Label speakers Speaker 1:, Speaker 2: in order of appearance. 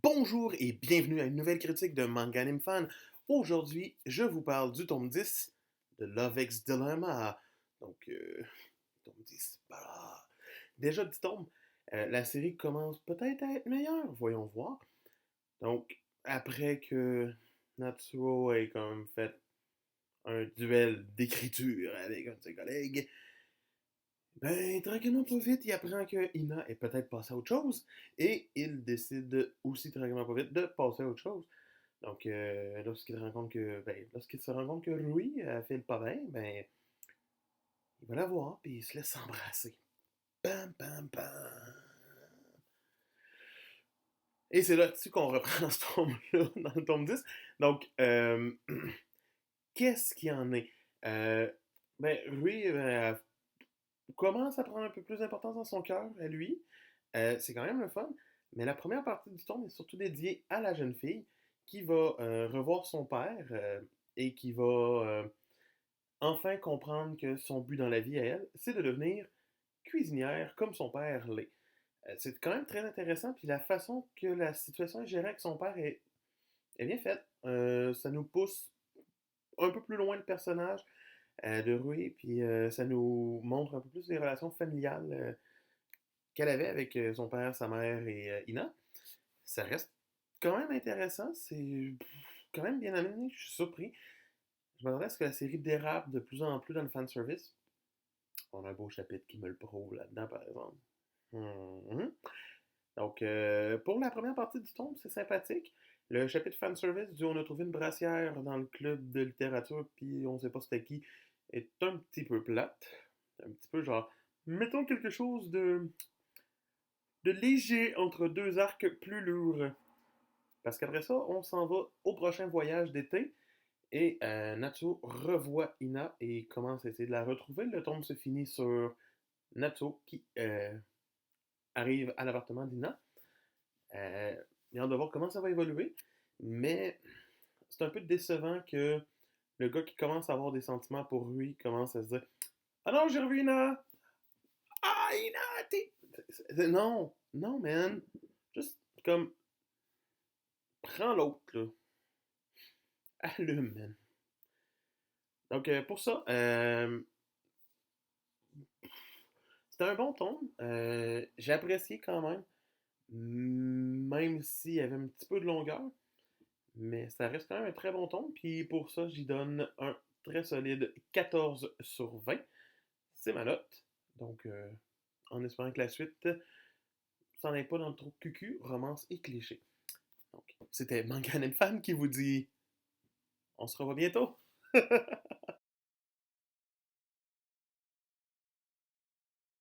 Speaker 1: Bonjour et bienvenue à une nouvelle critique de Manga Anime Fan. Aujourd'hui, je vous parle du tome 10 de Love X Dilemma. Tome 10, bah. Déjà 10 tomes. La série commence peut-être à être meilleure, voyons voir. Donc, après que Natsuo ait comme fait un duel d'écriture avec un de ses collègues, ben, tranquillement pas vite, il apprend que Ina est peut-être passée à autre chose et il décide aussi tranquillement pas vite de passer à autre chose. Donc, lorsqu'il se rend compte que Rui a fait le pas bien, ben, il va la voir puis il se laisse embrasser. Pam, pam, pam. Et c'est là-dessus qu'on reprend ce tome-là, dans le tome 10. Donc, qu'est-ce qu'il y en est? Euh, Rui commence à prendre un peu plus d'importance dans son cœur, à lui. C'est quand même le fun. Mais la première partie du tome est surtout dédiée à la jeune fille qui va revoir son père et qui va enfin comprendre que son but dans la vie à elle, c'est de devenir cuisinière comme son père l'est. C'est quand même très intéressant, puis la façon que la situation est gérée avec son père est bien faite. Ça nous pousse un peu plus loin le personnage de Rui, puis ça nous montre un peu plus les relations familiales qu'elle avait avec son père, sa mère et Ina. Ça reste quand même intéressant, c'est quand même bien amené, je suis surpris. Je m'attendais à ce que la série dérape de plus en plus dans le fanservice. On a un beau chapitre qui me le prouve là-dedans, par exemple. Mhm. Donc, pour la première partie du tome, c'est sympathique. Le chapitre fanservice du On a trouvé une brassière dans le club de littérature, puis on sait pas c'était qui, est un petit peu plate. Un petit peu genre, mettons quelque chose de léger entre deux arcs plus lourds. Parce qu'après ça, on s'en va au prochain voyage d'été. Et Natsuo revoit Ina et commence à essayer de la retrouver. Le tome se finit sur Natsuo qui arrive à l'appartement d'Ina. Il y a hâte de voir comment ça va évoluer. Mais c'est un peu décevant que le gars qui commence à avoir des sentiments pour lui commence à se dire ah non, j'ai revu Ina! Ah, Ina, t'es. Non, non, man. Juste comme, prends l'autre, là. Allume, man. Donc, pour ça, c'était un bon ton. J'ai apprécié quand même, même s'il y avait un petit peu de longueur. Mais ça reste quand même un très bon ton. Puis pour ça, j'y donne un très solide 14 sur 20. C'est ma note. Donc, en espérant que la suite s'en aille pas dans le trou cucu, romance et cliché. Donc, c'était Mangan Fan qui vous dit on se revoit bientôt.